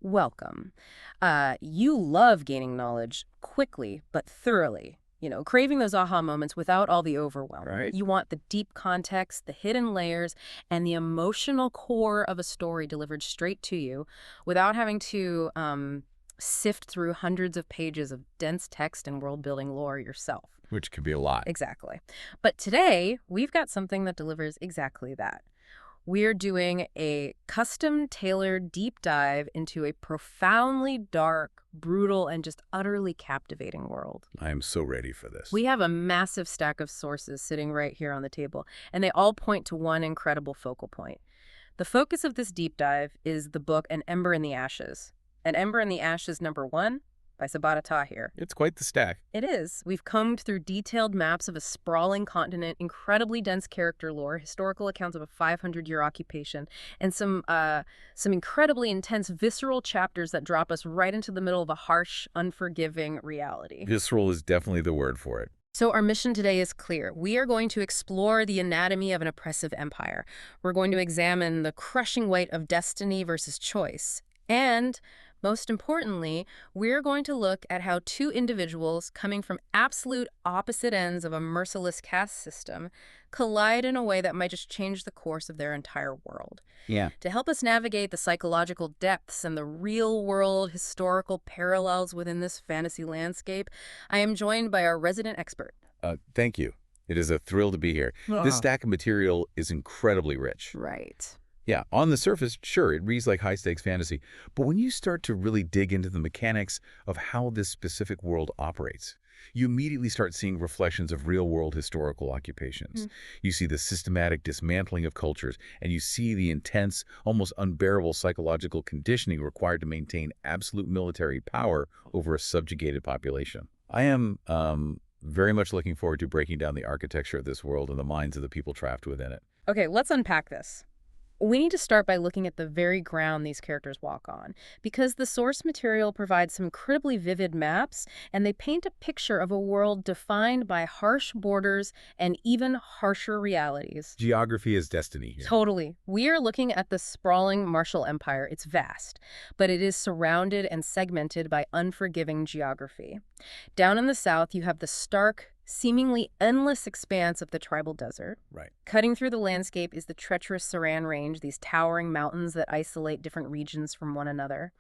Welcome. You love gaining knowledge quickly but thoroughly. Craving those aha moments without all the overwhelm. Right? You want the deep context, the hidden layers, and the emotional core of a story delivered straight to you without having to sift through hundreds of pages of dense text and world-building lore yourself. Which can be a lot. Exactly. But today, we've got something that delivers exactly that. We're doing a custom-tailored deep dive into a profoundly dark, brutal, and just utterly captivating world. I am so ready for this. We have a massive stack of sources sitting right here on the table, and they all point to one incredible focal point. The focus of this deep dive is the book An Ember in the Ashes. An Ember in the Ashes #1 by Sabaa Tahir. It's quite the stack. It is. We've combed through detailed maps of a sprawling continent, incredibly dense character lore, historical accounts of a 500-year occupation, and some incredibly intense visceral chapters that drop us right into the middle of a harsh, unforgiving reality. Visceral is definitely the word for it. So our mission today is clear. We are going to explore the anatomy of an oppressive empire. We're going to examine the crushing weight of destiny versus choice. And most importantly, we're going to look at how two individuals coming from absolute opposite ends of a merciless caste system collide in a way that might just change the course of their entire world. Yeah. To help us navigate the psychological depths and the real-world historical parallels within this fantasy landscape, I am joined by our resident expert. Thank you. It is a thrill to be here. This stack of material is incredibly rich. Right. Yeah, on the surface, sure, it reads like high-stakes fantasy. But when you start to really dig into the mechanics of how this specific world operates, you immediately start seeing reflections of real-world historical occupations. You see the systematic dismantling of cultures, and you see the intense, almost unbearable psychological conditioning required to maintain absolute military power over a subjugated population. I am very much looking forward to breaking down the architecture of this world and the minds of the people trapped within it. Okay, let's unpack this. We need to start by looking at the very ground these characters walk on, because the source material provides some incredibly vivid maps, and they paint a picture of a world defined by harsh borders and even harsher realities. Geography is destiny here. Totally. We are looking at the sprawling martial empire. It's vast, but it is surrounded and segmented by unforgiving geography. Down in the south, you have the stark, seemingly endless expanse of the tribal desert. Right. Cutting through the landscape is the treacherous Saran Range, these towering mountains that isolate different regions from one another.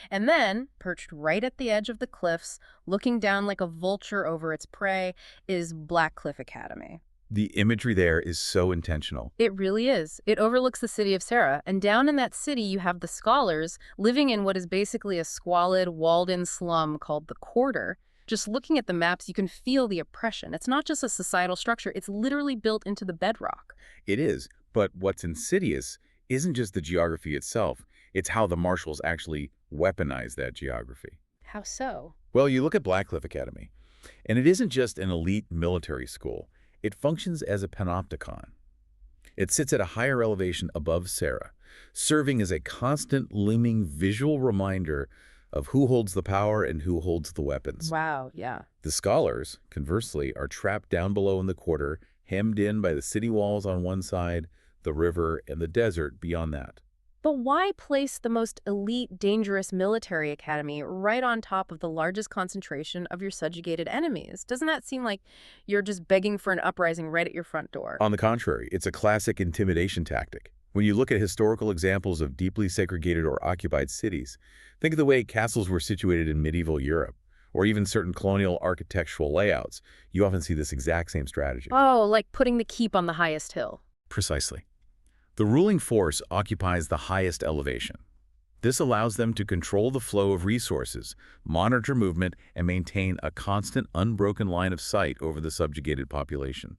And then, perched right at the edge of the cliffs, looking down like a vulture over its prey, is Black Cliff Academy. The imagery there is so intentional. It really is. It overlooks the city of Sarah, and down in that city you have the scholars living in what is basically a squalid, walled-in slum called the Quarter. Just looking at the maps, you can feel the oppression. It's not just a societal structure, it's literally built into the bedrock. It is, but what's insidious isn't just the geography itself, it's how the marshals actually weaponize that geography. How so? Well, you look at Blackcliff Academy, and it isn't just an elite military school. It functions as a panopticon. It sits at a higher elevation above Sarah, serving as a constant looming visual reminder of who holds the power and who holds the weapons. Wow, yeah. The scholars, conversely, are trapped down below in the Quarter, hemmed in by the city walls on one side, the river, and the desert beyond that. But why place the most elite, dangerous military academy right on top of the largest concentration of your subjugated enemies? Doesn't that seem like you're just begging for an uprising right at your front door? On the contrary, it's a classic intimidation tactic. When you look at historical examples of deeply segregated or occupied cities, think of the way castles were situated in medieval Europe, or even certain colonial architectural layouts. You often see this exact same strategy. Oh, like putting the keep on the highest hill. Precisely. The ruling force occupies the highest elevation. This allows them to control the flow of resources, monitor movement, and maintain a constant, unbroken line of sight over the subjugated population.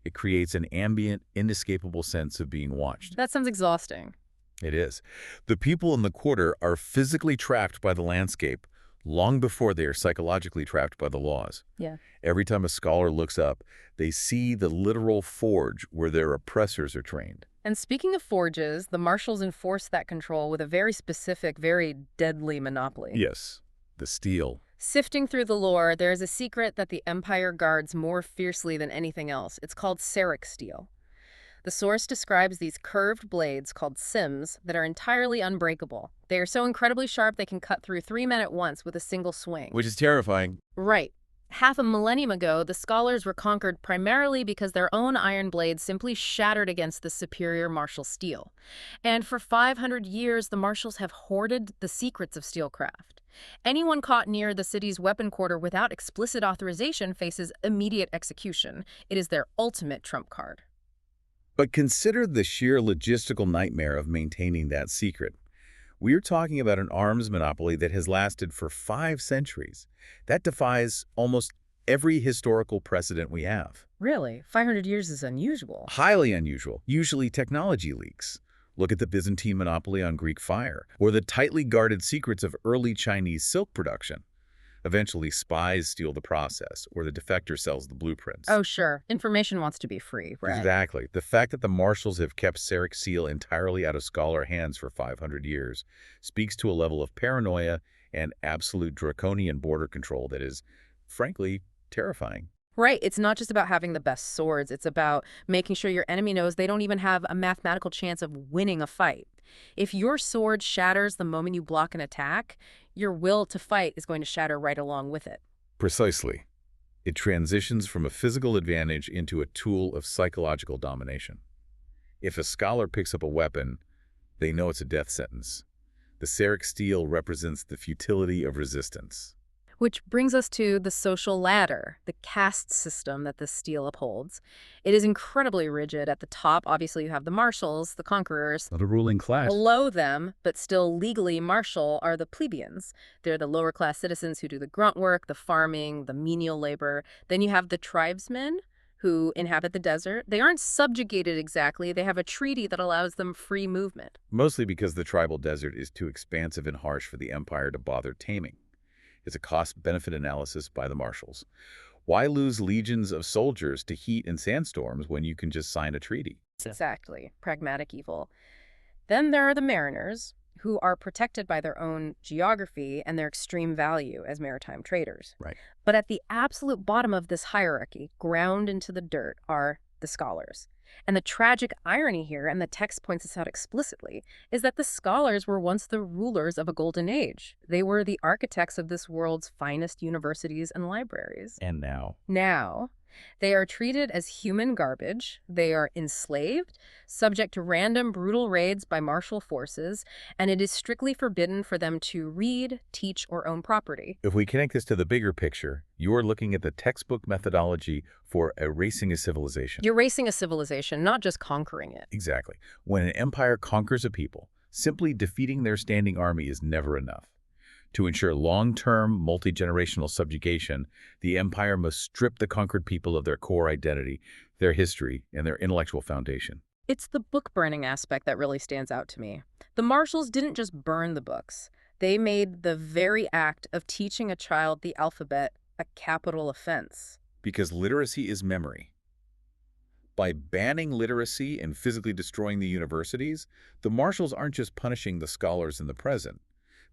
It creates an ambient, inescapable sense of being watched. That sounds exhausting. It is. The people in the Quarter are physically trapped by the landscape long before they are psychologically trapped by the laws. Yeah. Every time a scholar looks up, they see the literal forge where their oppressors are trained. And speaking of forges, the marshals enforce that control with a very specific, very deadly monopoly. Yes, the steel. Sifting through the lore, there is a secret that the Empire guards more fiercely than anything else. It's called Seric steel. The source describes these curved blades called sims that are entirely unbreakable. They are so incredibly sharp they can cut through 3 men at once with a single swing. Which is terrifying. Right. Half a millennium ago, the scholars were conquered primarily because their own iron blades simply shattered against the superior martial steel. And for 500 years, the marshals have hoarded the secrets of steelcraft. Anyone caught near the city's weapon quarter without explicit authorization faces immediate execution. It is their ultimate trump card. But consider the sheer logistical nightmare of maintaining that secret. We're talking about an arms monopoly that has lasted for 5 centuries. That defies almost every historical precedent we have. Really? 500 years is unusual. Highly unusual. Usually technology leaks. Look at the Byzantine monopoly on Greek fire, or the tightly guarded secrets of early Chinese silk production. Eventually, spies steal the process, or the defector sells the blueprints. Oh, sure. Information wants to be free, right? Exactly. The fact that the marshals have kept Serich Seal entirely out of scholar hands for 500 years speaks to a level of paranoia and absolute draconian border control that is, frankly, terrifying. Right. It's not just about having the best swords. It's about making sure your enemy knows they don't even have a mathematical chance of winning a fight. If your sword shatters the moment you block an attack, your will to fight is going to shatter right along with it. Precisely. It transitions from a physical advantage into a tool of psychological domination. If a scholar picks up a weapon, they know it's a death sentence. The Serich steel represents the futility of resistance. Which brings us to the social ladder, the caste system that this steel upholds. It is incredibly rigid. At the top, obviously, you have the marshals, the conquerors. The ruling class. Below them, but still legally martial, are the plebeians. They're the lower-class citizens who do the grunt work, the farming, the menial labor. Then you have the tribesmen, who inhabit the desert. They aren't subjugated exactly. They have a treaty that allows them free movement. Mostly because the tribal desert is too expansive and harsh for the empire to bother taming. It's a cost-benefit analysis by the marshals. Why lose legions of soldiers to heat and sandstorms when you can just sign a treaty? Exactly. Pragmatic evil. Then there are the mariners, who are protected by their own geography and their extreme value as maritime traders. Right. But at the absolute bottom of this hierarchy, ground into the dirt, are the scholars. And the tragic irony here, and the text points this out explicitly, is that the scholars were once the rulers of a golden age. They were the architects of this world's finest universities and libraries. And now? Now, they are treated as human garbage. They are enslaved, subject to random brutal raids by martial forces, and it is strictly forbidden for them to read, teach, or own property. If we connect this to the bigger picture, you're looking at the textbook methodology for erasing a civilization. You're erasing a civilization, not just conquering it. Exactly. When an empire conquers a people, simply defeating their standing army is never enough. To ensure long-term, multi-generational subjugation, the empire must strip the conquered people of their core identity, their history, and their intellectual foundation. It's the book-burning aspect that really stands out to me. The marshals didn't just burn the books. They made the very act of teaching a child the alphabet a capital offense. Because literacy is memory. By banning literacy and physically destroying the universities, the marshals aren't just punishing the scholars in the present.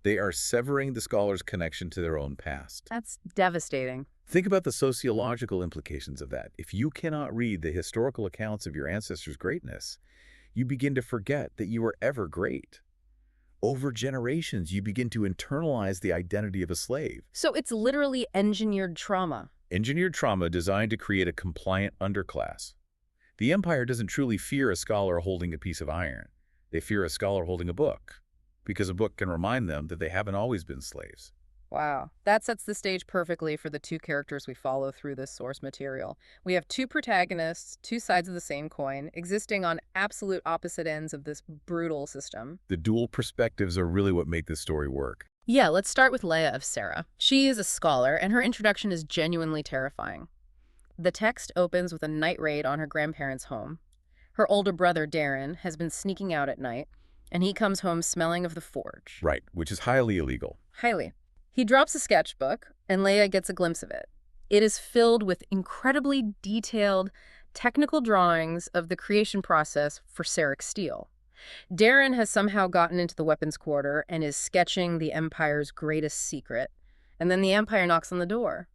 They are severing the scholars' connection to their own past. That's devastating. Think about the sociological implications of that. If you cannot read the historical accounts of your ancestors' greatness, you begin to forget that you were ever great. Over generations, you begin to internalize the identity of a slave. So it's literally engineered trauma. Engineered trauma designed to create a compliant underclass. The empire doesn't truly fear a scholar holding a piece of iron. They fear a scholar holding a book, because a book can remind them that they haven't always been slaves. Wow. That sets the stage perfectly for the two characters we follow through this source material. We have two protagonists, two sides of the same coin, existing on absolute opposite ends of this brutal system. The dual perspectives are really what make this story work. Yeah, let's start with Laia of Sarah. She is a scholar, and her introduction is genuinely terrifying. The text opens with a night raid on her grandparents' home. Her older brother, Darren, has been sneaking out at night, and he comes home smelling of the forge. Right, which is highly illegal. Highly. He drops a sketchbook, and Laia gets a glimpse of it. It is filled with incredibly detailed, technical drawings of the creation process for Serich steel. Darren has somehow gotten into the weapons quarter and is sketching the Empire's greatest secret, and then the Empire knocks on the door.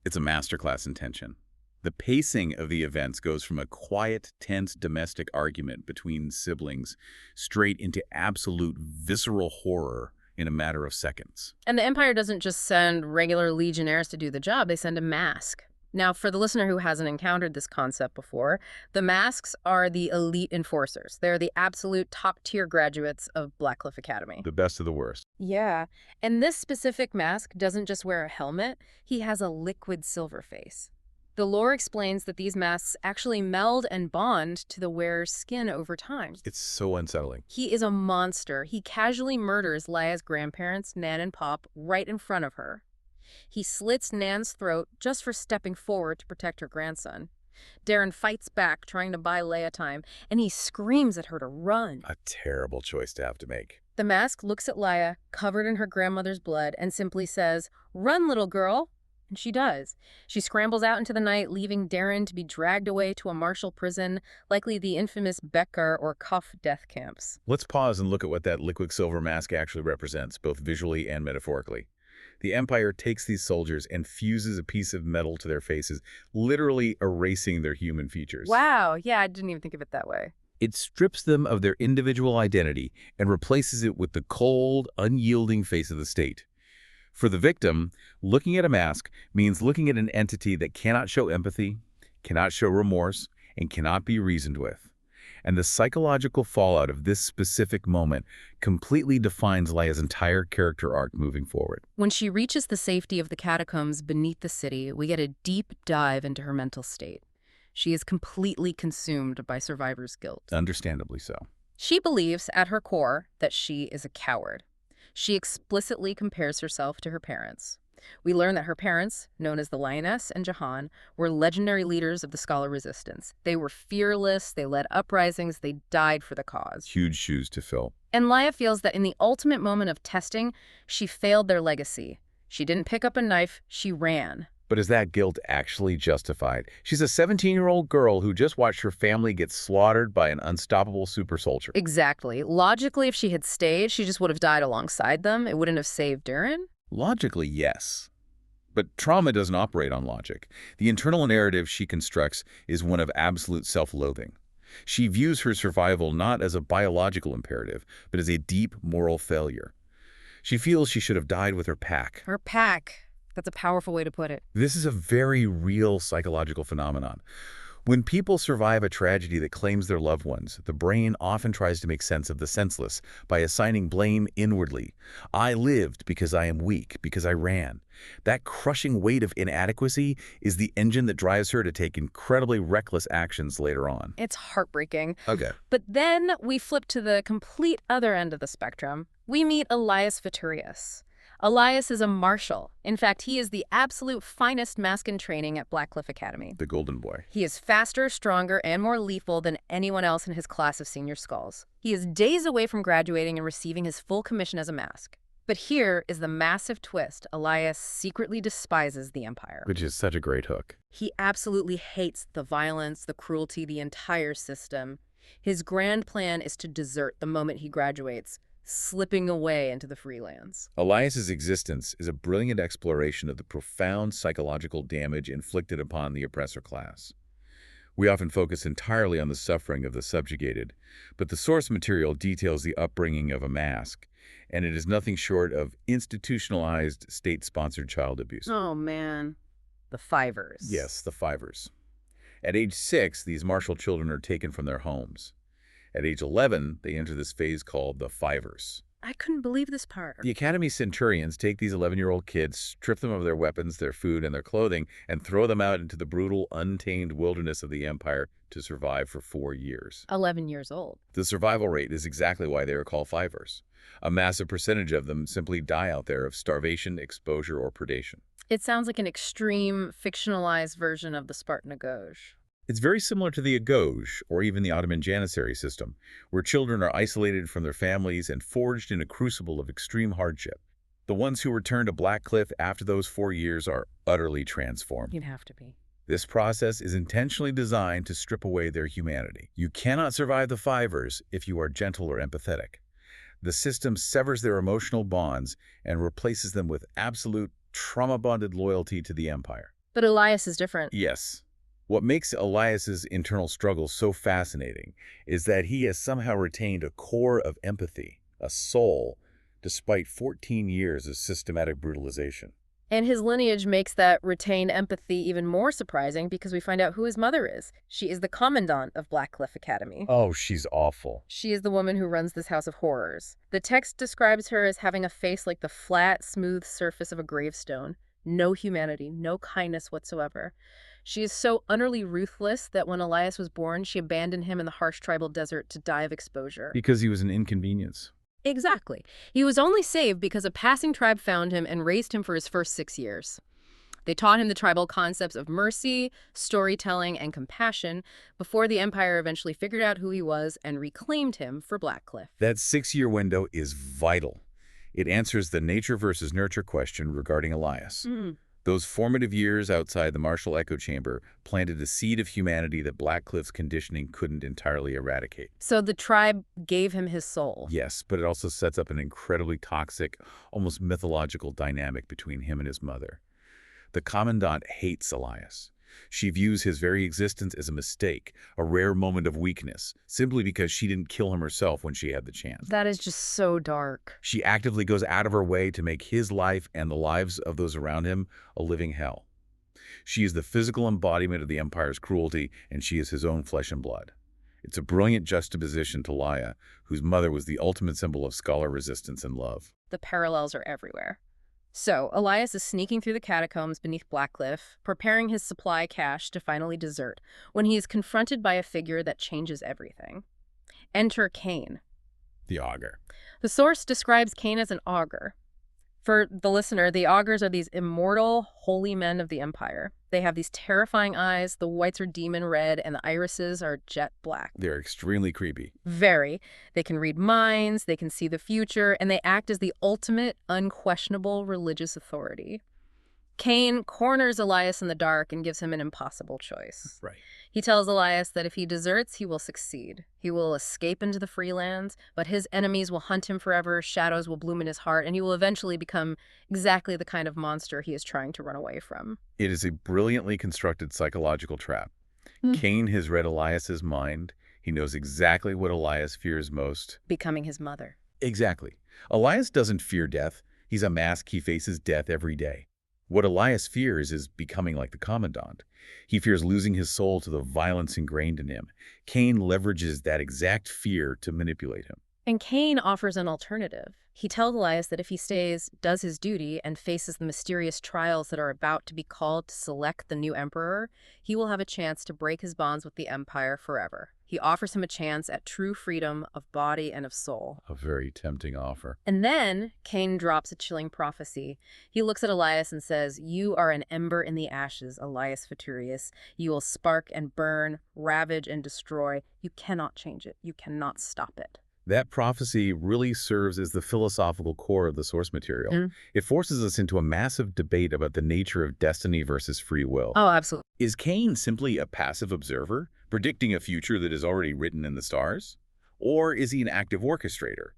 It's a masterclass in tension. The pacing of the events goes from a quiet, tense domestic argument between siblings straight into absolute visceral horror in a matter of seconds. And the Empire doesn't just send regular legionnaires to do the job, they send a mask. Now, for the listener who hasn't encountered this concept before, the masks are the elite enforcers. They're the absolute top-tier graduates of Blackcliff Academy. The best of the worst. Yeah, and this specific mask doesn't just wear a helmet, he has a liquid silver face. The lore explains that these masks actually meld and bond to the wearer's skin over time. It's so unsettling. He is a monster. He casually murders Laia's grandparents, Nan and Pop, right in front of her. He slits Nan's throat just for stepping forward to protect her grandson. Darren fights back, trying to buy Laia time, and he screams at her to run. A terrible choice to have to make. The mask looks at Laia, covered in her grandmother's blood, and simply says, "Run, little girl." And she does. She scrambles out into the night, leaving Darren to be dragged away to a martial prison, likely the infamous Becker or Cuff death camps. Let's pause and look at what that liquid silver mask actually represents, both visually and metaphorically. The Empire takes these soldiers and fuses a piece of metal to their faces, literally erasing their human features. Wow, yeah, I didn't even think of it that way. It strips them of their individual identity and replaces it with the cold, unyielding face of the state. For the victim, looking at a mask means looking at an entity that cannot show empathy, cannot show remorse, and cannot be reasoned with. And the psychological fallout of this specific moment completely defines Laia's entire character arc moving forward. When she reaches the safety of the catacombs beneath the city, we get a deep dive into her mental state. She is completely consumed by survivor's guilt. Understandably so. She believes, at her core, that she is a coward. She explicitly compares herself to her parents. We learn that her parents, known as the Lioness and Jahan, were legendary leaders of the Scholar Resistance. They were fearless, they led uprisings, they died for the cause. Huge shoes to fill. And Laia feels that in the ultimate moment of testing, she failed their legacy. She didn't pick up a knife, she ran. But is that guilt actually justified? She's a 17-year-old girl who just watched her family get slaughtered by an unstoppable super soldier. Exactly. Logically, if she had stayed, she just would have died alongside them. It wouldn't have saved Darren. Logically, yes. But trauma doesn't operate on logic. The internal narrative she constructs is one of absolute self-loathing. She views her survival not as a biological imperative, but as a deep moral failure. She feels she should have died with her pack. Her pack. That's a powerful way to put it. This is a very real psychological phenomenon. When people survive a tragedy that claims their loved ones, the brain often tries to make sense of the senseless by assigning blame inwardly. I lived because I am weak, because I ran. That crushing weight of inadequacy is the engine that drives her to take incredibly reckless actions later on. It's heartbreaking. Okay. But then we flip to the complete other end of the spectrum. We meet Elias Viturius. Elias is a marshal. In fact, he is the absolute finest mask in training at Blackcliff Academy. The golden boy. He is faster, stronger, and more lethal than anyone else in his class of senior skulls. He is days away from graduating and receiving his full commission as a mask. But here is the massive twist. Elias secretly despises the Empire. Which is such a great hook. He absolutely hates the violence, the cruelty, the entire system. His grand plan is to desert the moment he graduates, slipping away into the freelands. Elias's existence is a brilliant exploration of the profound psychological damage inflicted upon the oppressor class. We often focus entirely on the suffering of the subjugated, but the source material details the upbringing of a mask, and it is nothing short of institutionalized, state-sponsored child abuse. Oh, man. The Fivers. Yes, the Fivers. At age 6, these martial children are taken from their homes. At age 11, they enter this phase called the Fivers. I couldn't believe this part. The Academy Centurions take these 11-year-old kids, strip them of their weapons, their food, and their clothing, and throw them out into the brutal, untamed wilderness of the Empire to survive for 4 years. 11 years old. The survival rate is exactly why they are called Fivers. A massive percentage of them simply die out there of starvation, exposure, or predation. It sounds like an extreme, fictionalized version of the Spartan Gauge. It's very similar to the Agoj, or even the Ottoman Janissary system, where children are isolated from their families and forged in a crucible of extreme hardship. The ones who return to Blackcliff after those 4 years are utterly transformed. You'd have to be. This process is intentionally designed to strip away their humanity. You cannot survive the Fivers if you are gentle or empathetic. The system severs their emotional bonds and replaces them with absolute trauma-bonded loyalty to the Empire. But Elias is different. Yes. What makes Elias's internal struggle so fascinating is that he has somehow retained a core of empathy, a soul, despite 14 years of systematic brutalization. And his lineage makes that retained empathy even more surprising because we find out who his mother is. She is the commandant of Blackcliff Academy. Oh, she's awful. She is the woman who runs this house of horrors. The text describes her as having a face like the flat, smooth surface of a gravestone. No humanity, no kindness whatsoever. She is so utterly ruthless that when Elias was born, she abandoned him in the harsh tribal desert to die of exposure. Because he was an inconvenience. Exactly. He was only saved because a passing tribe found him and raised him for his first 6 years. They taught him the tribal concepts of mercy, storytelling, and compassion before the Empire eventually figured out who he was and reclaimed him for Blackcliff. That 6-year window is vital. It answers the nature versus nurture question regarding Elias. Those formative years outside the martial echo chamber planted a seed of humanity that Blackcliff's conditioning couldn't entirely eradicate. So the tribe gave him his soul. Yes, but it also sets up an incredibly toxic, almost mythological dynamic between him and his mother. The Commandant hates Elias. She views his very existence as a mistake, a rare moment of weakness, simply because she didn't kill him herself when she had the chance. That is just so dark. She actively goes out of her way to make his life and the lives of those around him a living hell. She is the physical embodiment of the Empire's cruelty, and she is his own flesh and blood. It's a brilliant juxtaposition to Laia, whose mother was the ultimate symbol of scholar resistance and love. The parallels are everywhere. So, Elias is sneaking through the catacombs beneath Blackcliff, preparing his supply cache to finally desert, when he is confronted by a figure that changes everything. Enter Cain. The augur. The source describes Cain as an augur. For the listener, the augurs are these immortal, holy men of the Empire. They have these terrifying eyes, the whites are demon red, and the irises are jet black. They're extremely creepy. Very. They can read minds, they can see the future, and they act as the ultimate, unquestionable religious authority. Cain corners Elias in the dark and gives him an impossible choice. Right. He tells Elias that if he deserts, he will succeed. He will escape into the free lands, but his enemies will hunt him forever, shadows will bloom in his heart, and he will eventually become exactly the kind of monster he is trying to run away from. It is a brilliantly constructed psychological trap. Cain has read Elias's mind. He knows exactly what Elias fears most. Becoming his mother. Exactly. Elias doesn't fear death. He's a mask. He faces death every day. What Elias fears is becoming like the Commandant. He fears losing his soul to the violence ingrained in him. Cain leverages that exact fear to manipulate him. And Cain offers an alternative. He tells Elias that if he stays, does his duty, and faces the mysterious trials that are about to be called to select the new emperor, he will have a chance to break his bonds with the Empire forever. He offers him a chance at true freedom of body and of soul. A very tempting offer. And then Cain drops a chilling prophecy. He looks at Elias and says, "You are an ember in the ashes, Elias Futurius. You will spark and burn, ravage and destroy. You cannot change it. You cannot stop it." That prophecy really serves as the philosophical core of the source material. It forces us into a massive debate about the nature of destiny versus free will. Oh, absolutely. Is Cain simply a passive observer, predicting a future that is already written in the stars? Or is he an active orchestrator?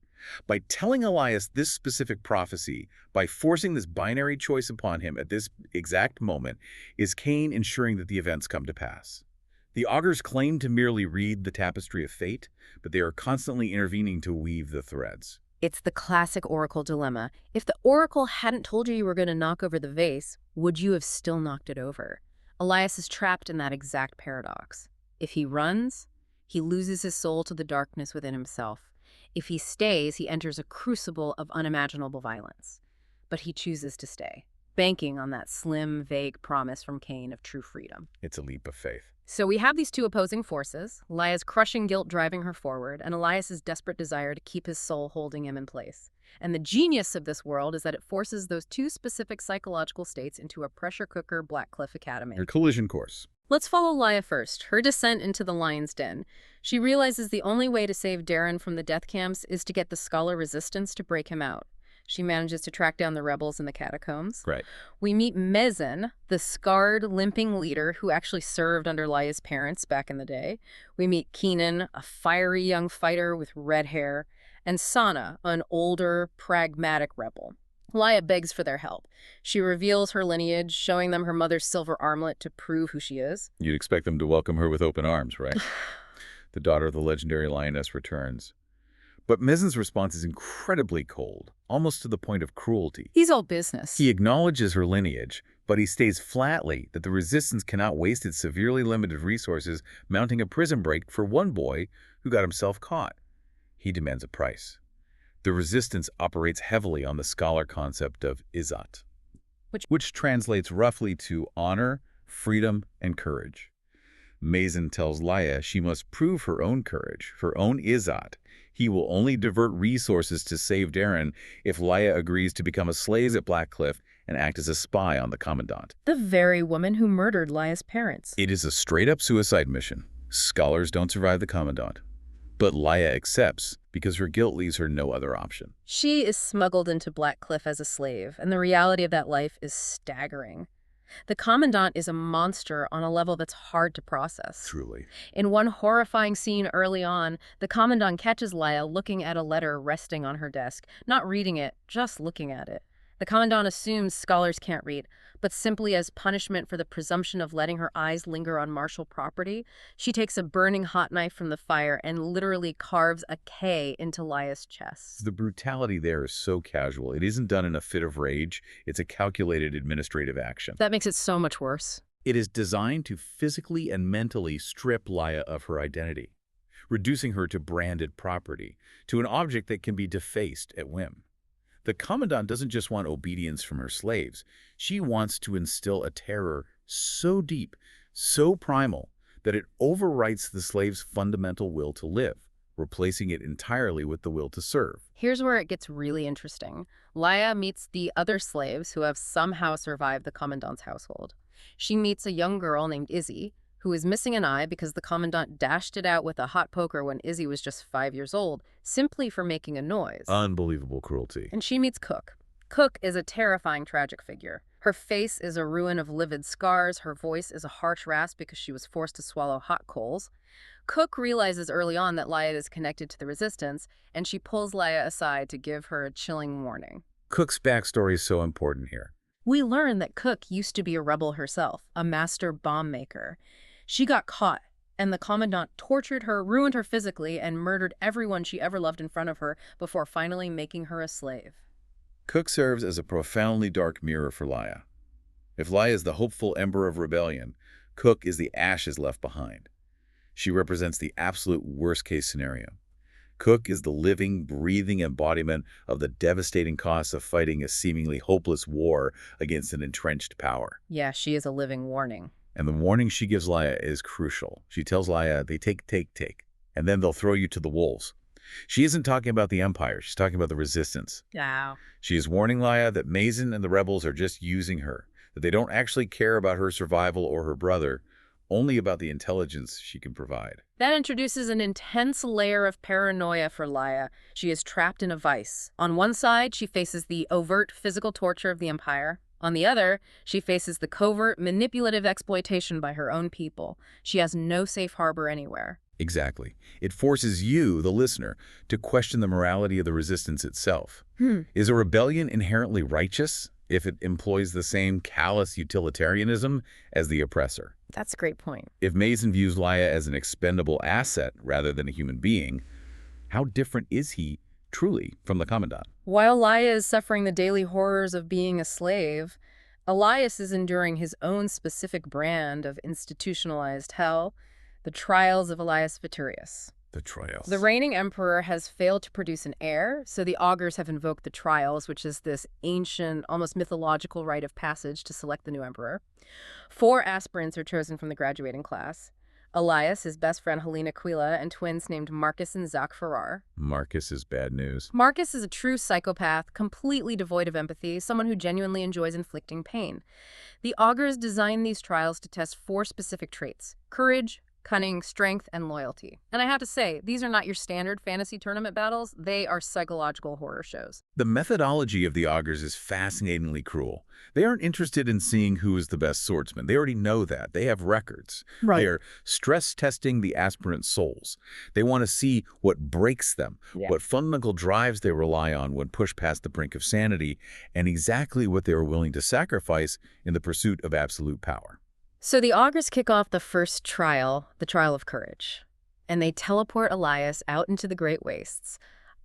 By telling Elias this specific prophecy, by forcing this binary choice upon him at this exact moment, is Cain ensuring that the events come to pass? The augurs claim to merely read the tapestry of fate, but they are constantly intervening to weave the threads. It's the classic oracle dilemma. If the oracle hadn't told you were going to knock over the vase, would you have still knocked it over? Elias is trapped in that exact paradox. If he runs, he loses his soul to the darkness within himself. If he stays, he enters a crucible of unimaginable violence. But he chooses to stay, banking on that slim, vague promise from Cain of true freedom. It's a leap of faith. So we have these two opposing forces, Laia's crushing guilt driving her forward, and Elias's desperate desire to keep his soul holding him in place. And the genius of this world is that it forces those two specific psychological states into a pressure cooker Blackcliff Academy. Your collision course. Let's follow Laia first, her descent into the lion's den. She realizes the only way to save Darren from the death camps is to get the scholar resistance to break him out. She manages to track down the rebels in the catacombs. Right. We meet Mezen, the scarred, limping leader who actually served under Laia's parents back in the day. We meet Keenan, a fiery young fighter with red hair, and Sana, an older, pragmatic rebel. Laia begs for their help. She reveals her lineage, showing them her mother's silver armlet to prove who she is. You'd expect them to welcome her with open arms, right? The daughter of the legendary lioness returns. But Mizen's response is incredibly cold, almost to the point of cruelty. He's all business. He acknowledges her lineage, but he states flatly that the resistance cannot waste its severely limited resources mounting a prison break for one boy who got himself caught. He demands a price. The resistance operates heavily on the scholar concept of izzat, which translates roughly to honor, freedom, and courage. Mazen tells Laia she must prove her own courage, her own izzat. He will only divert resources to save Darren if Laia agrees to become a slave at Blackcliff and act as a spy on the Commandant. The very woman who murdered Laia's parents. It is a straight-up suicide mission. Scholars don't survive the Commandant. But Laia accepts because her guilt leaves her no other option. She is smuggled into Blackcliff as a slave, and the reality of that life is staggering. The Commandant is a monster on a level that's hard to process. Truly. In one horrifying scene early on, the Commandant catches Laia looking at a letter resting on her desk, not reading it, just looking at it. The Commandant assumes scholars can't read, but simply as punishment for the presumption of letting her eyes linger on martial property, she takes a burning hot knife from the fire and literally carves a K into Laia's chest. The brutality there is so casual. It isn't done in a fit of rage. It's a calculated administrative action. That makes it so much worse. It is designed to physically and mentally strip Laia of her identity, reducing her to branded property, to an object that can be defaced at whim. The Commandant doesn't just want obedience from her slaves. She wants to instill a terror so deep, so primal, that it overwrites the slave's fundamental will to live, replacing it entirely with the will to serve. Here's where it gets really interesting. Laia meets the other slaves who have somehow survived the Commandant's household. She meets a young girl named Izzy, who is missing an eye because the Commandant dashed it out with a hot poker when Izzy was just 5 years old, simply for making a noise. Unbelievable cruelty. And she meets Cook. Cook is a terrifying, tragic figure. Her face is a ruin of livid scars. Her voice is a harsh rasp because she was forced to swallow hot coals. Cook realizes early on that Laia is connected to the resistance, and she pulls Laia aside to give her a chilling warning. Cook's backstory is so important here. We learn that Cook used to be a rebel herself, a master bomb maker. She got caught, and the Commandant tortured her, ruined her physically, and murdered everyone she ever loved in front of her before finally making her a slave. Cook serves as a profoundly dark mirror for Laia. If Laia is the hopeful ember of rebellion, Cook is the ashes left behind. She represents the absolute worst-case scenario. Cook is the living, breathing embodiment of the devastating costs of fighting a seemingly hopeless war against an entrenched power. Yeah, she is a living warning. And the warning she gives Laia is crucial. She tells Laia, they take, and then they'll throw you to the wolves. She isn't talking about the Empire. She's talking about the resistance. Wow. She is warning Laia that Mazen and the rebels are just using her, that they don't actually care about her survival or her brother, only about the intelligence she can provide. That introduces an intense layer of paranoia for Laia. She is trapped in a vice. On one side, she faces the overt physical torture of the Empire. On the other, she faces the covert, manipulative exploitation by her own people. She has no safe harbor anywhere. Exactly. It forces you, the listener, to question the morality of the resistance itself. Is a rebellion inherently righteous if it employs the same callous utilitarianism as the oppressor? That's a great point. If Mazen views Laia as an expendable asset rather than a human being, how different is he truly from the Commandant? While Laia is suffering the daily horrors of being a slave, Elias is enduring his own specific brand of institutionalized hell, the trials of Elias Viturius. The trials. The reigning emperor has failed to produce an heir, so the augurs have invoked the trials, which is this ancient, almost mythological rite of passage to select the new emperor. 4 aspirants are chosen from the graduating class. Elias, his best friend Helena Quila, and twins named Marcus and Zach Farrar. Marcus is bad news. Marcus is a true psychopath, completely devoid of empathy, someone who genuinely enjoys inflicting pain. The augurs designed these trials to test 4 specific traits: courage, cunning, strength, and loyalty. And I have to say, these are not your standard fantasy tournament battles. They are psychological horror shows. The methodology of the augurs is fascinatingly cruel. They aren't interested in seeing who is the best swordsman. They already know that. They have records. They Right. are stress testing the aspirant souls. They want to see what breaks them, Yeah. what fundamental drives they rely on when pushed past the brink of sanity, and exactly what they are willing to sacrifice in the pursuit of absolute power. So the augurs kick off the first trial, the trial of courage, and they teleport Elias out into the Great Wastes.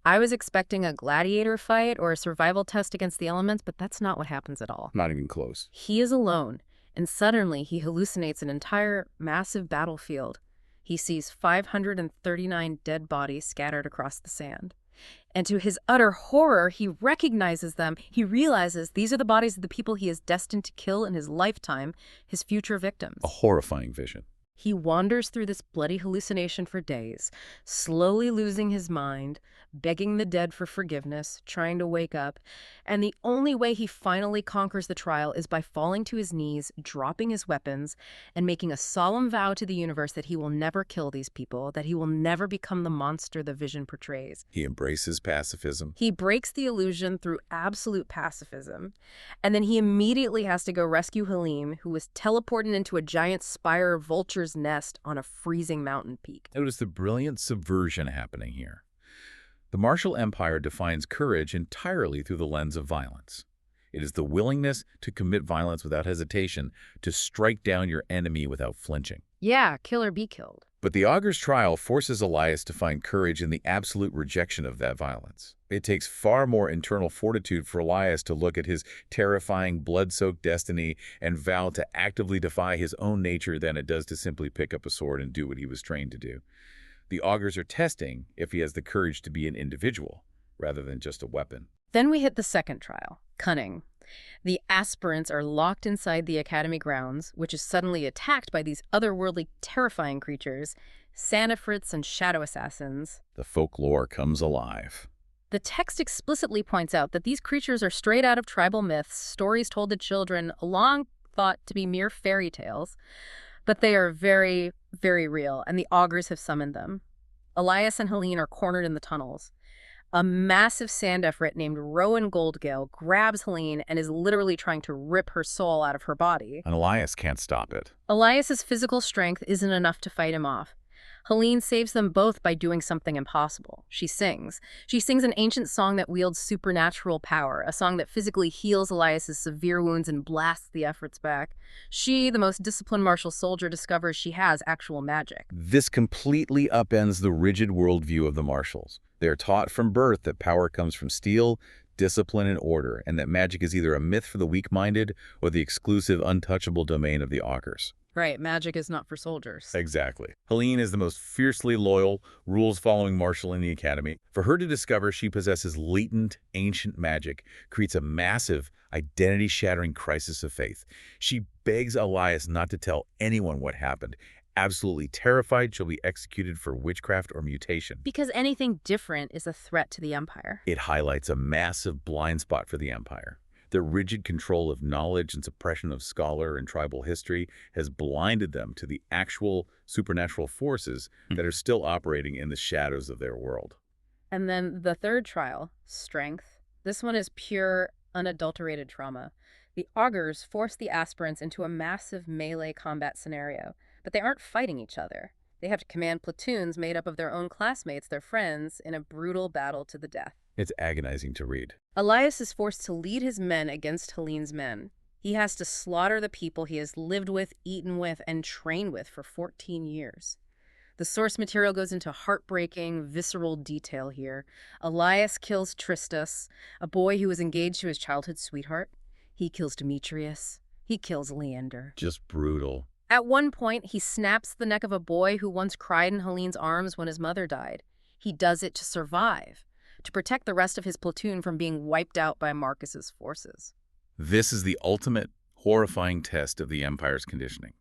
I was expecting a gladiator fight or a survival test against the elements, but that's not what happens at all. Not even close. He is alone, and suddenly he hallucinates an entire massive battlefield. He sees 539 dead bodies scattered across the sand. And to his utter horror, he recognizes them. He realizes these are the bodies of the people he is destined to kill in his lifetime, his future victims. A horrifying vision. He wanders through this bloody hallucination for days, slowly losing his mind, begging the dead for forgiveness, trying to wake up. And the only way he finally conquers the trial is by falling to his knees, dropping his weapons, and making a solemn vow to the universe that he will never kill these people, that he will never become the monster the vision portrays. He embraces pacifism. He breaks the illusion through absolute pacifism, and then he immediately has to go rescue Halim, who was teleported into a giant spire vulture's nest on a freezing mountain peak. Notice the brilliant subversion happening here. The martial empire defines courage entirely through the lens of violence. It is the willingness to commit violence without hesitation, to strike down your enemy without flinching. Yeah, kill or be killed. But the augur's trial forces Elias to find courage in the absolute rejection of that violence. It takes far more internal fortitude for Elias to look at his terrifying, blood-soaked destiny and vow to actively defy his own nature than it does to simply pick up a sword and do what he was trained to do. The augurs are testing if he has the courage to be an individual, rather than just a weapon. Then we hit the second trial, cunning. The aspirants are locked inside the academy grounds, which is suddenly attacked by these otherworldly, terrifying creatures, sanifrits and shadow assassins. The folklore comes alive. The text explicitly points out that these creatures are straight out of tribal myths, stories told to children, long thought to be mere fairy tales, but they are very, very real, and the augurs have summoned them. Elias and Helene are cornered in the tunnels. A massive sand efrit named Rowan Goldgale grabs Helene and is literally trying to rip her soul out of her body. And Elias can't stop it. Elias's physical strength isn't enough to fight him off. Helene saves them both by doing something impossible. She sings. She sings an ancient song that wields supernatural power, a song that physically heals Elias's severe wounds and blasts the efforts back. She, the most disciplined martial soldier, discovers she has actual magic. This completely upends the rigid worldview of the martials. They are taught from birth that power comes from steel, discipline, and order, and that magic is either a myth for the weak-minded or the exclusive, untouchable domain of the augurs. Right, magic is not for soldiers. Exactly. Helene is the most fiercely loyal, rules-following martial in the academy. For her to discover she possesses latent, ancient magic creates a massive, identity-shattering crisis of faith. She begs Elias not to tell anyone what happened. Absolutely terrified she'll be executed for witchcraft or mutation. Because anything different is a threat to the Empire. It highlights a massive blind spot for the Empire. Their rigid control of knowledge and suppression of scholar and tribal history has blinded them to the actual supernatural forces that are still operating in the shadows of their world. And then the third trial, strength. This one is pure, unadulterated trauma. The augurs force the aspirants into a massive melee combat scenario, but they aren't fighting each other. They have to command platoons made up of their own classmates, their friends, in a brutal battle to the death. It's agonizing to read. Elias is forced to lead his men against Helene's men. He has to slaughter the people he has lived with, eaten with, and trained with for 14 years. The source material goes into heartbreaking, visceral detail here. Elias kills Tristus, a boy who was engaged to his childhood sweetheart. He kills Demetrius. He kills Leander. Just brutal. At one point, he snaps the neck of a boy who once cried in Helene's arms when his mother died. He does it to survive, to protect the rest of his platoon from being wiped out by Marcus's forces. This is the ultimate, horrifying test of the Empire's conditioning.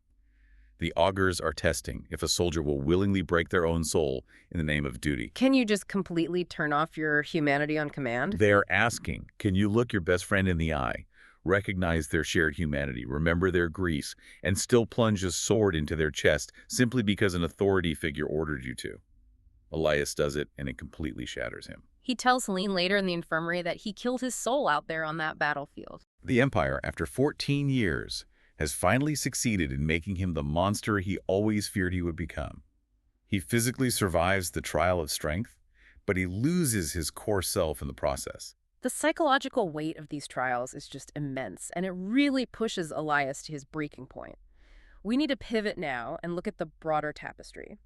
The augurs are testing if a soldier will willingly break their own soul in the name of duty. Can you just completely turn off your humanity on command? They are asking, can you look your best friend in the eye, recognize their shared humanity, remember their griefs, and still plunge a sword into their chest simply because an authority figure ordered you to. Elias does it, and it completely shatters him. He tells Helene later in the infirmary that he killed his soul out there on that battlefield. The Empire, after 14 years, has finally succeeded in making him the monster he always feared he would become. He physically survives the trial of strength, but he loses his core self in the process. The psychological weight of these trials is just immense, and it really pushes Elias to his breaking point. We need to pivot now and look at the broader tapestry.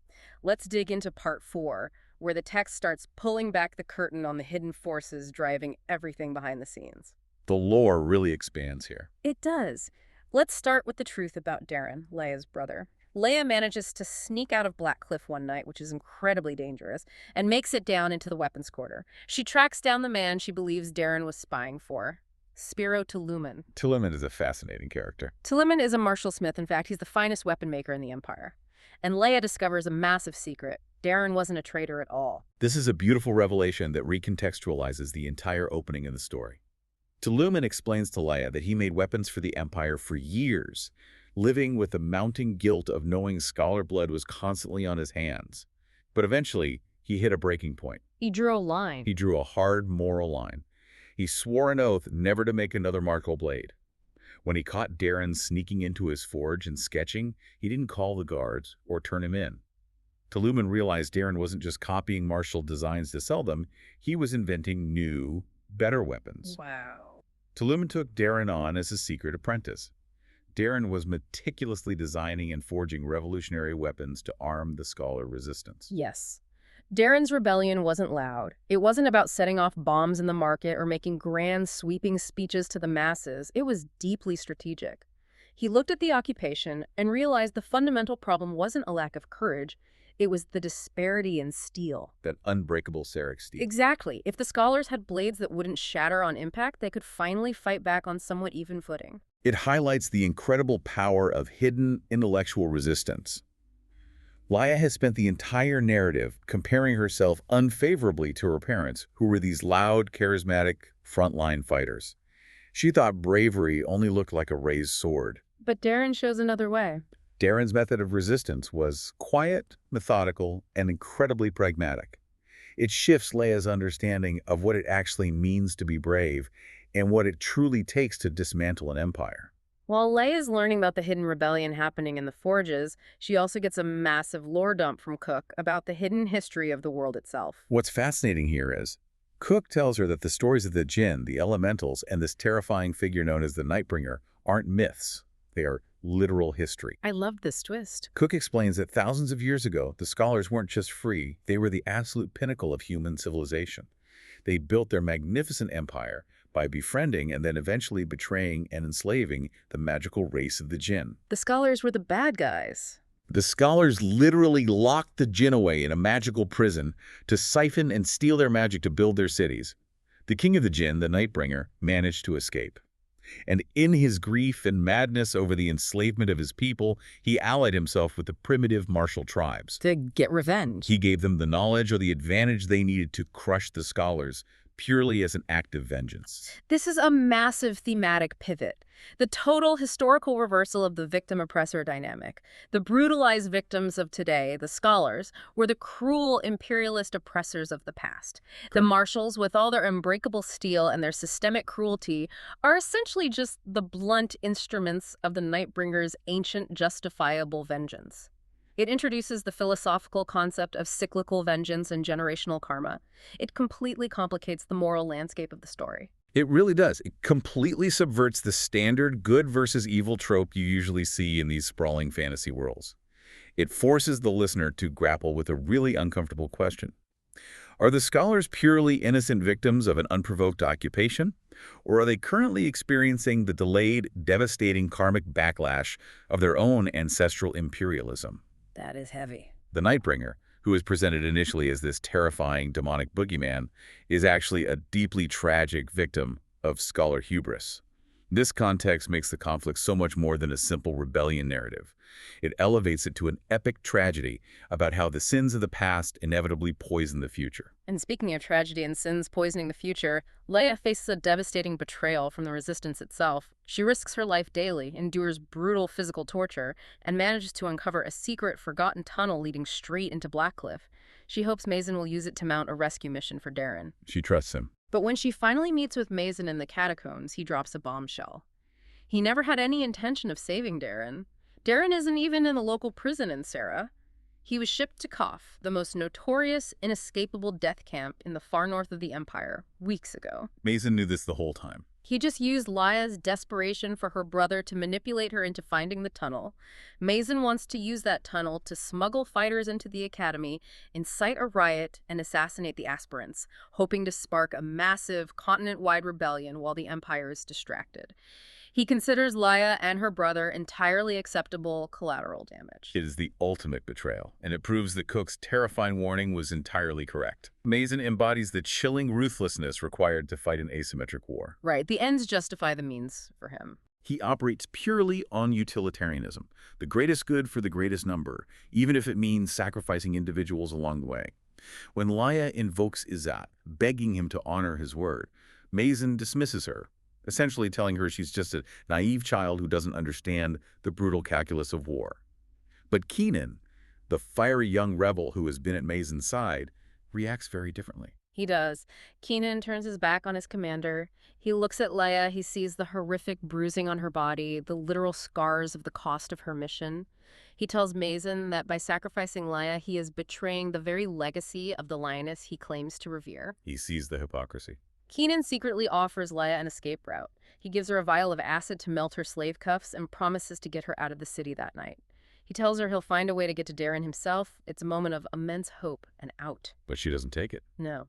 Let's dig into part 4, where the text starts pulling back the curtain on the hidden forces driving everything behind the scenes. The lore really expands here. It does. Let's start with the truth about Darren, Laia's brother. Laia manages to sneak out of Black Cliff one night, which is incredibly dangerous, and makes it down into the weapons quarter. She tracks down the man she believes Darren was spying for, Spiro Tulumen. Tulumen is a fascinating character. Tulumen is a martial smith. In fact, he's the finest weapon maker in the Empire. And Laia discovers a massive secret. Darren wasn't a traitor at all. This is a beautiful revelation that recontextualizes the entire opening of the story. Tulumen explains to Laia that he made weapons for the Empire for years, living with the mounting guilt of knowing scholar blood was constantly on his hands. But eventually, he hit a breaking point. He drew a line. He drew a hard moral line. He swore an oath never to make another martial blade. When he caught Darren sneaking into his forge and sketching, he didn't call the guards or turn him in. Tulumen realized Darren wasn't just copying martial designs to sell them, he was inventing new, better weapons. Wow. Tulumen took Darren on as a secret apprentice. Darren was meticulously designing and forging revolutionary weapons to arm the scholar resistance. Yes. Darren's rebellion wasn't loud. It wasn't about setting off bombs in the market or making grand, sweeping speeches to the masses. It was deeply strategic. He looked at the occupation and realized the fundamental problem wasn't a lack of courage. It was the disparity in steel. That unbreakable serric steel. Exactly. If the scholars had blades that wouldn't shatter on impact, they could finally fight back on somewhat even footing. It highlights the incredible power of hidden intellectual resistance. Laia has spent the entire narrative comparing herself unfavorably to her parents, who were these loud, charismatic, frontline fighters. She thought bravery only looked like a raised sword. But Darren shows another way. Darren's method of resistance was quiet, methodical, and incredibly pragmatic. It shifts Laia's understanding of what it actually means to be brave and what it truly takes to dismantle an empire. While Laia's learning about the hidden rebellion happening in the forges, she also gets a massive lore dump from Cook about the hidden history of the world itself. What's fascinating here is, Cook tells her that the stories of the Jinn, the elementals, and this terrifying figure known as the Nightbringer aren't myths. They are literal history. I love this twist. Cook explains that thousands of years ago, the scholars weren't just free, they were the absolute pinnacle of human civilization. They built their magnificent empire by befriending and then eventually betraying and enslaving the magical race of the Jinn. The scholars were the bad guys. The scholars literally locked the Jinn away in a magical prison to siphon and steal their magic to build their cities. The king of the Jinn, the Nightbringer, managed to escape. And in his grief and madness over the enslavement of his people, he allied himself with the primitive martial tribes. To get revenge. He gave them the knowledge or the advantage they needed to crush the scholars, purely as an act of vengeance. This is a massive thematic pivot. The total historical reversal of the victim-oppressor dynamic. The brutalized victims of today, the scholars, were the cruel imperialist oppressors of the past. The marshals, with all their unbreakable steel and their systemic cruelty, are essentially just the blunt instruments of the Nightbringer's ancient justifiable vengeance. It introduces the philosophical concept of cyclical vengeance and generational karma. It completely complicates the moral landscape of the story. It really does. It completely subverts the standard good versus evil trope you usually see in these sprawling fantasy worlds. It forces the listener to grapple with a really uncomfortable question. Are the scholars purely innocent victims of an unprovoked occupation? Or are they currently experiencing the delayed, devastating karmic backlash of their own ancestral imperialism? That is heavy. The Nightbringer, who is presented initially as this terrifying demonic boogeyman, is actually a deeply tragic victim of scholar hubris. This context makes the conflict so much more than a simple rebellion narrative. It elevates it to an epic tragedy about how the sins of the past inevitably poison the future. And speaking of tragedy and sins poisoning the future, Leia faces a devastating betrayal from the Resistance itself. She risks her life daily, endures brutal physical torture, and manages to uncover a secret, forgotten tunnel leading straight into Blackcliff. She hopes Mazin will use it to mount a rescue mission for Darren. She trusts him. But when she finally meets with Mazin in the catacombs, he drops a bombshell. He never had any intention of saving Darren. Darren isn't even in the local prison in Sarah. He was shipped to Koth, the most notorious, inescapable death camp in the far north of the Empire, weeks ago. Mazin knew this the whole time. He just used Laia's desperation for her brother to manipulate her into finding the tunnel. Mazin wants to use that tunnel to smuggle fighters into the academy, incite a riot, and assassinate the aspirants, hoping to spark a massive, continent-wide rebellion while the Empire is distracted. He considers Laia and her brother entirely acceptable collateral damage. It is the ultimate betrayal, and it proves that Cook's terrifying warning was entirely correct. Mazin embodies the chilling ruthlessness required to fight an asymmetric war. Right, the ends justify the means for him. He operates purely on utilitarianism, the greatest good for the greatest number, even if it means sacrificing individuals along the way. When Laia invokes Izzat, begging him to honor his word, Mazin dismisses her, essentially telling her she's just a naive child who doesn't understand the brutal calculus of war. But Keenan, the fiery young rebel who has been at Mazin's side, reacts very differently. He does. Keenan turns his back on his commander. He looks at Leia. He sees the horrific bruising on her body, the literal scars of the cost of her mission. He tells Mazin that by sacrificing Leia, he is betraying the very legacy of the lioness he claims to revere. He sees the hypocrisy. Keenan secretly offers Leia an escape route. He gives her a vial of acid to melt her slave cuffs and promises to get her out of the city that night. He tells her he'll find a way to get to Darren himself. It's a moment of immense hope and out. But she doesn't take it. No.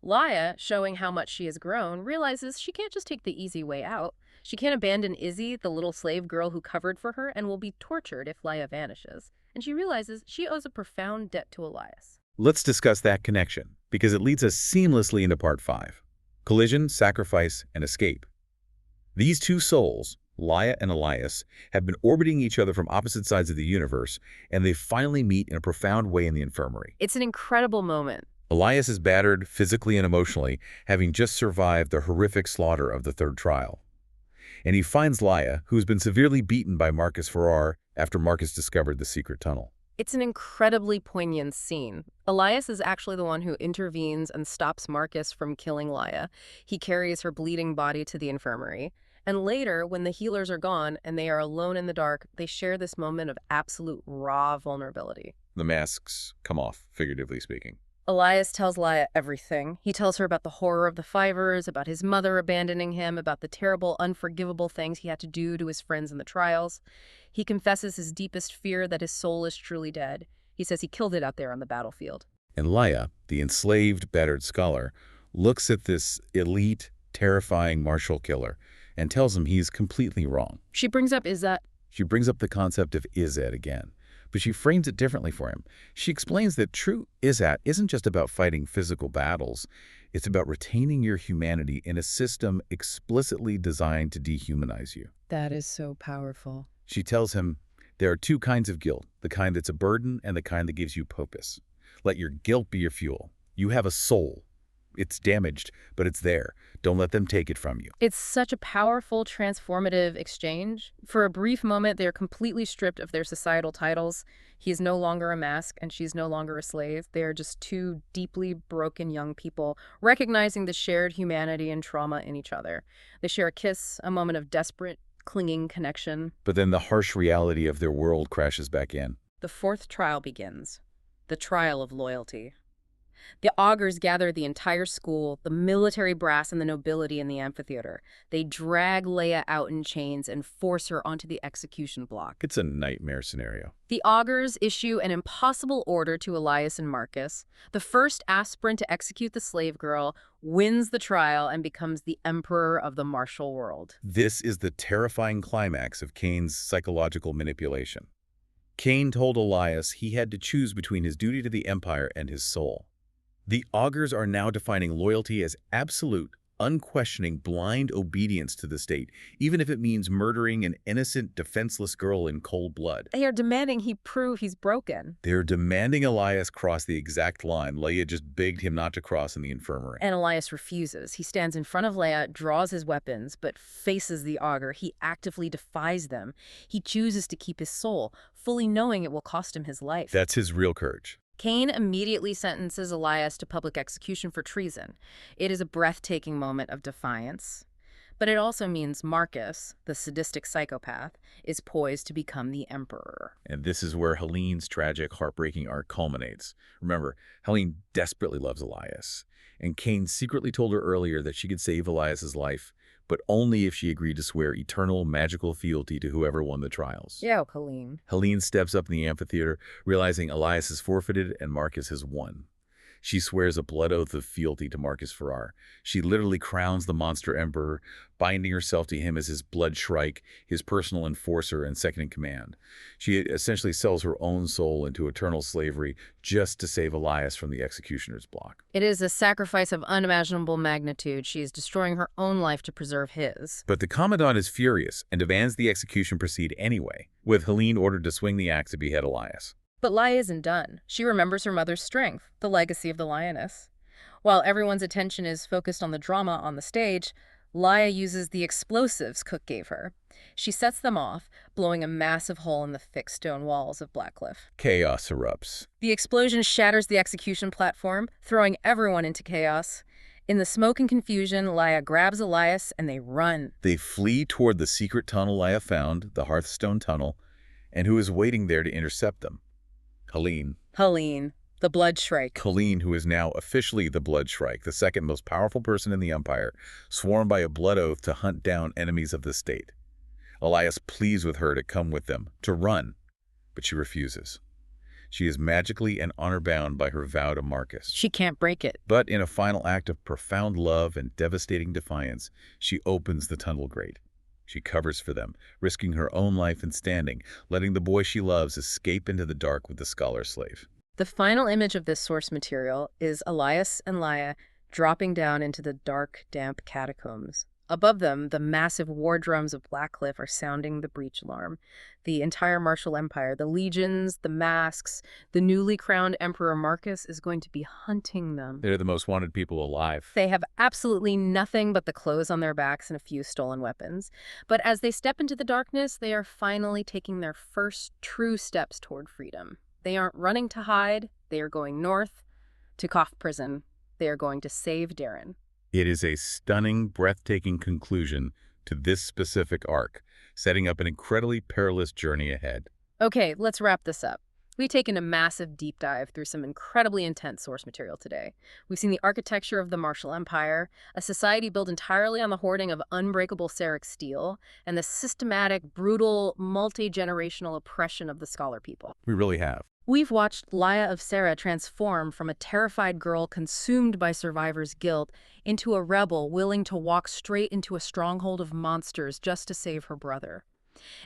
Laia, showing how much she has grown, realizes she can't just take the easy way out. She can't abandon Izzy, the little slave girl who covered for her, and will be tortured if Laia vanishes. And she realizes she owes a profound debt to Elias. Let's discuss that connection, because it leads us seamlessly into Part 5. Collision, sacrifice, and escape. These two souls, Laia and Elias, have been orbiting each other from opposite sides of the universe, and they finally meet in a profound way in the infirmary. It's an incredible moment. Elias is battered physically and emotionally, having just survived the horrific slaughter of the third trial. And he finds Laia, who's been severely beaten by Marcus Farrar after Marcus discovered the secret tunnel. It's an incredibly poignant scene. Elias is actually the one who intervenes and stops Marcus from killing Laia. He carries her bleeding body to the infirmary. And later, when the healers are gone and they are alone in the dark, they share this moment of absolute raw vulnerability. The masks come off, figuratively speaking. Elias tells Laia everything. He tells her about the horror of the Fivers, about his mother abandoning him, about the terrible, unforgivable things he had to do to his friends in the trials. He confesses his deepest fear that his soul is truly dead. He says he killed it out there on the battlefield. And Laia, the enslaved, battered scholar, looks at this elite, terrifying martial killer and tells him he's completely wrong. She brings up Izzat. She brings up the concept of Izzat again, but she frames it differently for him. She explains that true Izzat isn't just about fighting physical battles. It's about retaining your humanity in a system explicitly designed to dehumanize you. That is so powerful. She tells him, there are two kinds of guilt, the kind that's a burden and the kind that gives you purpose. Let your guilt be your fuel. You have a soul. It's damaged, but it's there. Don't let them take it from you. It's such a powerful, transformative exchange. For a brief moment, they're completely stripped of their societal titles. He's no longer a mask, and she's no longer a slave. They are just two deeply broken young people, recognizing the shared humanity and trauma in each other. They share a kiss, a moment of desperate, clinging connection. But then the harsh reality of their world crashes back in. The fourth trial begins. The trial of loyalty. The augurs gather the entire school, the military brass and the nobility in the amphitheater. They drag Laia out in chains and force her onto the execution block. It's a nightmare scenario. The augurs issue an impossible order to Elias and Marcus. The first aspirant to execute the slave girl wins the trial and becomes the emperor of the martial world. This is the terrifying climax of Cain's psychological manipulation. Cain told Elias he had to choose between his duty to the empire and his soul. The augurs are now defining loyalty as absolute, unquestioning, blind obedience to the state, even if it means murdering an innocent, defenseless girl in cold blood. They are demanding he prove he's broken. They're demanding Elias cross the exact line Laia just begged him not to cross in the infirmary. And Elias refuses. He stands in front of Laia, draws his weapons, but faces the augur. He actively defies them. He chooses to keep his soul, fully knowing it will cost him his life. That's his real courage. Cain immediately sentences Elias to public execution for treason. It is a breathtaking moment of defiance. But it also means Marcus, the sadistic psychopath, is poised to become the emperor. And this is where Helene's tragic, heartbreaking arc culminates. Remember, Helene desperately loves Elias, and Cain secretly told her earlier that she could save Elias's life, but only if she agreed to swear eternal, magical fealty to whoever won the trials. Yeah, Helene. Helene steps up in the amphitheater, realizing Elias is forfeited and Marcus has won. She swears a blood oath of fealty to Marcus Farrar. She literally crowns the monster emperor, binding herself to him as his blood shrike, his personal enforcer and second-in-command. She essentially sells her own soul into eternal slavery just to save Elias from the executioner's block. It is a sacrifice of unimaginable magnitude. She is destroying her own life to preserve his. But the Commandant is furious and demands the execution proceed anyway, with Helene ordered to swing the axe to behead Elias. But Laia isn't done. She remembers her mother's strength, the legacy of the lioness. While everyone's attention is focused on the drama on the stage, Laia uses the explosives Cook gave her. She sets them off, blowing a massive hole in the thick stone walls of Blackcliff. Chaos erupts. The explosion shatters the execution platform, throwing everyone into chaos. In the smoke and confusion, Laia grabs Elias and they run. They flee toward the secret tunnel Laia found, the Hearthstone Tunnel, and who is waiting there to intercept them. Helene, the Blood Shrike. Helene, who is now officially the Blood Shrike, the second most powerful person in the Empire, sworn by a blood oath to hunt down enemies of the state. Elias pleads with her to come with them, to run, but she refuses. She is magically and honor-bound by her vow to Marcus. She can't break it. But in a final act of profound love and devastating defiance, she opens the tunnel grate. She covers for them, risking her own life and standing, letting the boy she loves escape into the dark with the scholar slave. The final image of this source material is Elias and Laia dropping down into the dark, damp catacombs. Above them, the massive war drums of Blackcliff are sounding the breach alarm. The entire martial empire, the legions, the masks, the newly crowned Emperor Marcus is going to be hunting them. They're the most wanted people alive. They have absolutely nothing but the clothes on their backs and a few stolen weapons. But as they step into the darkness, they are finally taking their first true steps toward freedom. They aren't running to hide. They are going north to Koff Prison. They are going to save Darren. It is a stunning, breathtaking conclusion to this specific arc, setting up an incredibly perilous journey ahead. Okay, let's wrap this up. We've taken a massive deep dive through some incredibly intense source material today. We've seen the architecture of the Martial Empire, a society built entirely on the hoarding of unbreakable Serric steel, and the systematic, brutal, multi-generational oppression of the scholar people. We really have. We've watched Laia of Serra transform from a terrified girl consumed by survivor's guilt into a rebel willing to walk straight into a stronghold of monsters just to save her brother.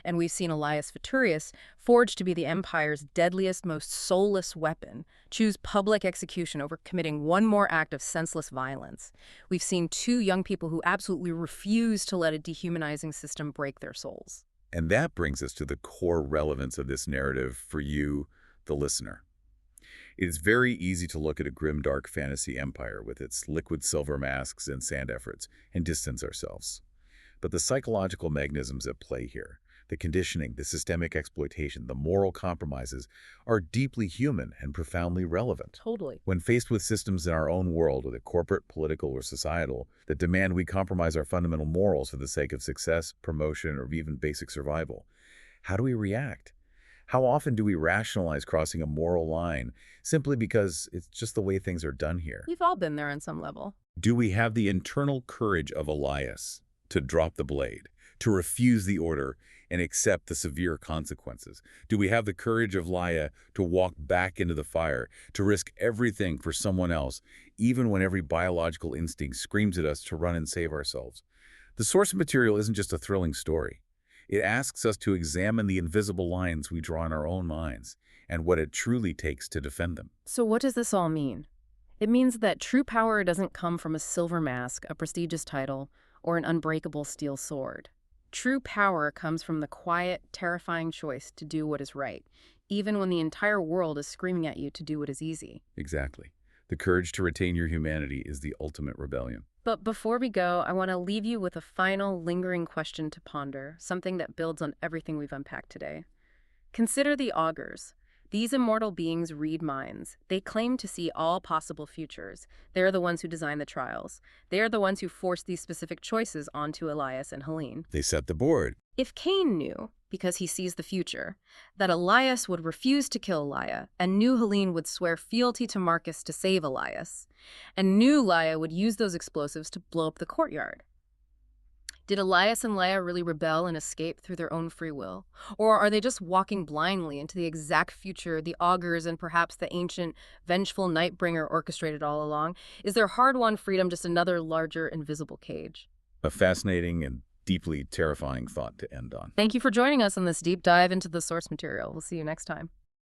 And we've seen Elias Futurius, forged to be the Empire's deadliest, most soulless weapon, choose public execution over committing one more act of senseless violence. We've seen two young people who absolutely refuse to let a dehumanizing system break their souls. And that brings us to the core relevance of this narrative for you, the listener. It is very easy to look at a grim, dark fantasy empire with its liquid silver masks and sand efforts and distance ourselves. But the psychological mechanisms at play here, the conditioning, the systemic exploitation, the moral compromises, are deeply human and profoundly relevant. Totally. When faced with systems in our own world, whether corporate, political, or societal, that demand we compromise our fundamental morals for the sake of success, promotion, or even basic survival, how do we react? How often do we rationalize crossing a moral line simply because it's just the way things are done here? We've all been there on some level. Do we have the internal courage of Elias to drop the blade, to refuse the order, and accept the severe consequences? Do we have the courage of Laia to walk back into the fire, to risk everything for someone else, even when every biological instinct screams at us to run and save ourselves? The source material isn't just a thrilling story. It asks us to examine the invisible lines we draw in our own minds and what it truly takes to defend them. So what does this all mean? It means that true power doesn't come from a silver mask, a prestigious title, or an unbreakable steel sword. True power comes from the quiet, terrifying choice to do what is right, even when the entire world is screaming at you to do what is easy. Exactly. The courage to retain your humanity is the ultimate rebellion. But before we go, I want to leave you with a final, lingering question to ponder, something that builds on everything we've unpacked today. Consider the augurs. These immortal beings read minds. They claim to see all possible futures. They're the ones who design the trials. They are the ones who force these specific choices onto Elias and Helene. They set the board. If Cain knew, because he sees the future, that Elias would refuse to kill Laia, and knew Helene would swear fealty to Marcus to save Elias, and knew Laia would use those explosives to blow up the courtyard, did Elias and Laia really rebel and escape through their own free will? Or are they just walking blindly into the exact future the augurs and perhaps the ancient, vengeful Nightbringer orchestrated all along? Is their hard-won freedom just another larger, invisible cage? A fascinating and deeply terrifying thought to end on. Thank you for joining us on this deep dive into the source material. We'll see you next time.